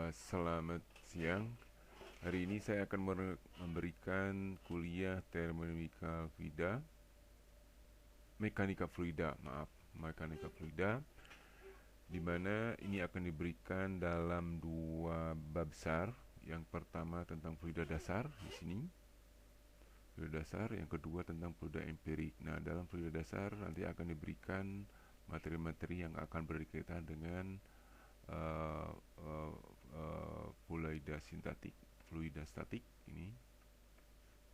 Selamat siang. Hari ini saya akan memberikan kuliah termodinamika fluida, mekanika fluida, di mana ini akan diberikan dalam dua bab besar. Yang pertama tentang fluida dasar di sini, fluida dasar. Yang kedua tentang fluida empirik. Nah, dalam fluida dasar nanti akan diberikan materi-materi yang akan berkaitan dengan uh, uh, fluida sintetik, fluida statik ini,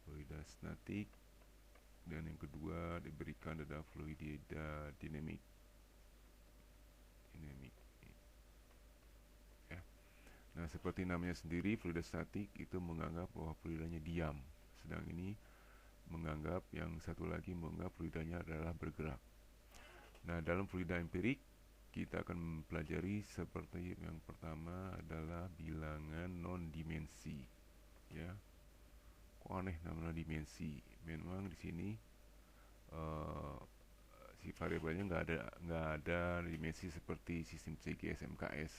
fluida statik, dan yang kedua diberikan adalah fluida dinamik, dinamik ya. Nah, seperti namanya sendiri, fluida statik itu menganggap bahwa fluidanya diam, sedang ini menganggap yang satu lagi menganggap fluidanya adalah bergerak. Nah, dalam fluida empirik kita akan mempelajari seperti yang pertama adalah bilangan non dimensi ya. Kok aneh namanya dimensi? Memang di sini uh, si variabelnya nggak ada dimensi seperti sistem CGS MKS.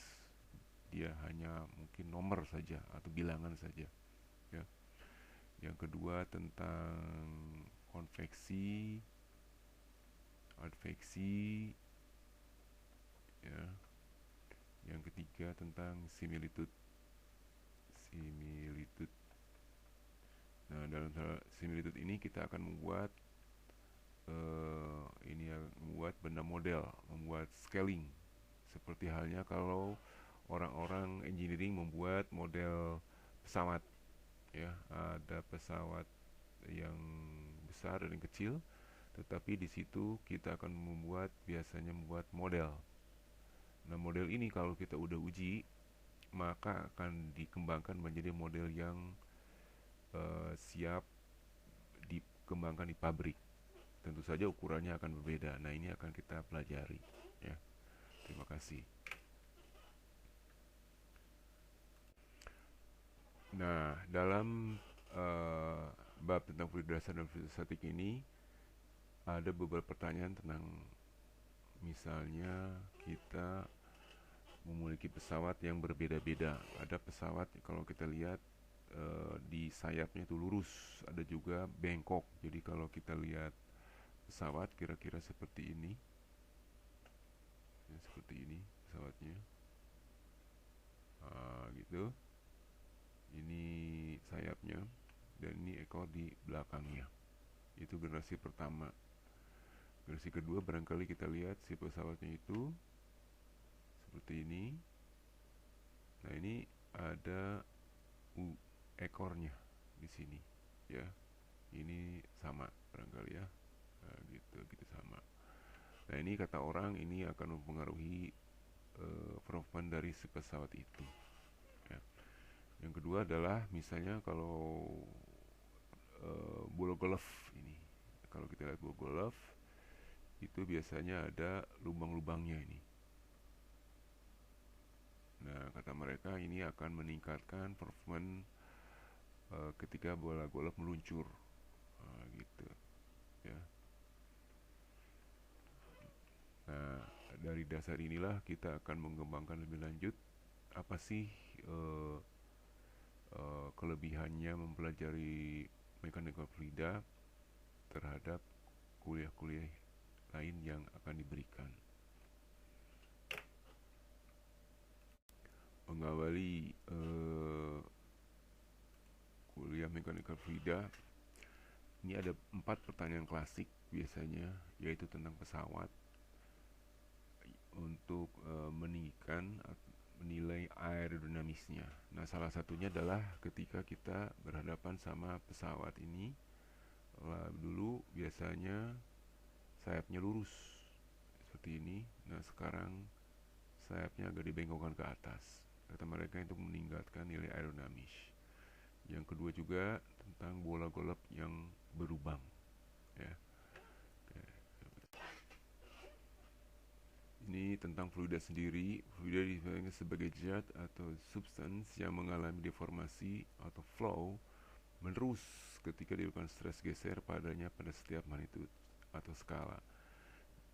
Dia hanya mungkin nomor saja atau bilangan saja ya. Yang kedua tentang konveksi, adveksi ya. Yang ketiga tentang similitud, similitud. Nah, dalam similitud ini kita akan membuat ini ya, membuat benda model, membuat scaling. Seperti halnya kalau orang-orang engineering membuat model pesawat ya, ada pesawat yang besar dan yang kecil, tetapi di situ kita akan biasanya membuat model. Nah, model ini kalau kita udah uji, maka akan dikembangkan menjadi model yang siap dikembangkan di pabrik. Tentu saja ukurannya akan berbeda. Nah, ini akan kita pelajari ya. Terima kasih. Nah, dalam bab tentang fluida dasar dan fluida statik ini ada beberapa pertanyaan tentang, misalnya kita memiliki pesawat yang berbeda-beda. Ada pesawat kalau kita lihat di sayapnya itu lurus, ada juga bengkok. Jadi kalau kita lihat pesawat kira-kira seperti ini, ya, seperti ini pesawatnya, gitu. Ini sayapnya dan ini ekor di belakangnya. Itu generasi pertama. Generasi kedua barangkali kita lihat si pesawatnya itu seperti ini. Nah, ini ada ekornya di sini ya. Ini sama barangkali ya. Nah, gitu sama. Nah, ini kata orang ini akan mempengaruhi performa dari si pesawat itu ya. Yang kedua adalah misalnya kalau bola golf ini. Kalau kita lihat bola golf itu biasanya ada lubang-lubangnya ini. Nah, kata mereka ini akan meningkatkan performa ketika bola golf meluncur. Gitu ya. Nah, dari dasar inilah kita akan mengembangkan lebih lanjut apa sih uh, kelebihannya mempelajari mekanika fluida terhadap kuliah-kuliah lain yang akan diberikan. Mengawali kuliah mekanika fluida, ini ada 4 pertanyaan klasik biasanya, yaitu tentang pesawat untuk meninggikan menilai aerodinamisnya. Nah, salah satunya adalah ketika kita berhadapan sama pesawat ini, dulu biasanya sayapnya lurus seperti ini. Nah, sekarang sayapnya agak dibengkokkan ke atas. Kata mereka untuk meningkatkan nilai aerodinamis. Yang kedua juga tentang bola golf yang berlubang ya. Ini tentang fluida sendiri. Fluida disebut sebagai zat atau substance yang mengalami deformasi atau flow menerus ketika dilakukan stres geser padanya pada setiap magnitude atau skala.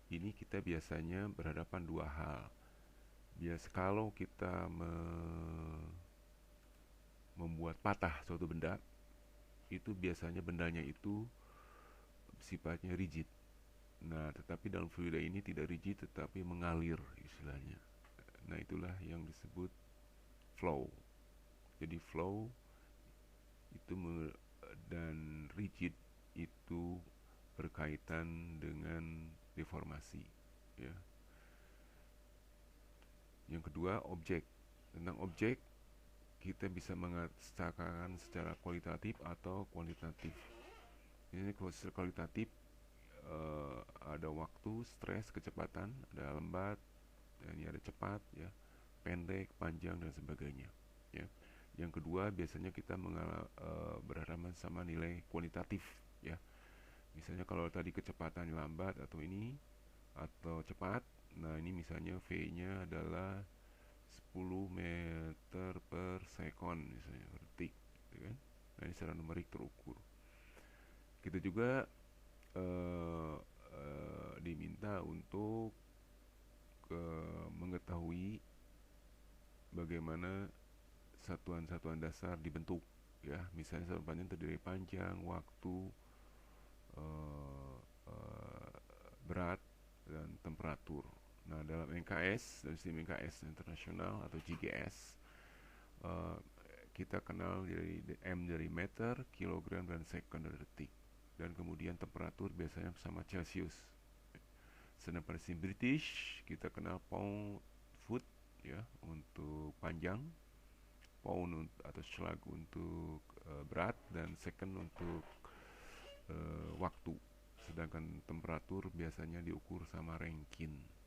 Ini kita biasanya berhadapan dua hal. Biasa kalau kita membuat patah suatu benda, itu biasanya bendanya itu sifatnya rigid. Nah, tetapi dalam fluida ini tidak rigid tetapi mengalir istilahnya. Nah, itulah yang disebut flow. Jadi flow itu dan rigid itu berkaitan dengan deformasi, ya. Yang kedua, objek. Tentang objek kita bisa mengatakan secara kualitatif atau kuantitatif. Ini secara kualitatif, ada waktu, stres, kecepatan, ada lambat, dan ini ada cepat, ya, pendek, panjang, dan sebagainya, ya. Yang kedua, biasanya kita berhadapan sama nilai kualitatif, ya. Misalnya kalau tadi kecepatan lambat atau ini atau cepat, nah ini misalnya V-nya adalah 10 meter per sekon misalnya, per detik, gitu kan. Nah ini secara numerik terukur. Kita juga diminta untuk mengetahui bagaimana satuan-satuan dasar dibentuk, ya. Misalnya satuan panjang terdiri dari panjang, waktu, eh, eh, berat, dan temperatur. Nah, dalam NKS, dalam sistem NKS internasional atau GGS, eh, kita kenal dari M dari meter, kilogram, dan second dari detik. Dan kemudian temperatur biasanya sama Celcius. Sedangkan pada sistem British kita kenal pound foot, ya, untuk panjang, pound atau slag untuk berat, dan second untuk waktu. Sedangkan temperatur biasanya diukur sama Rankine.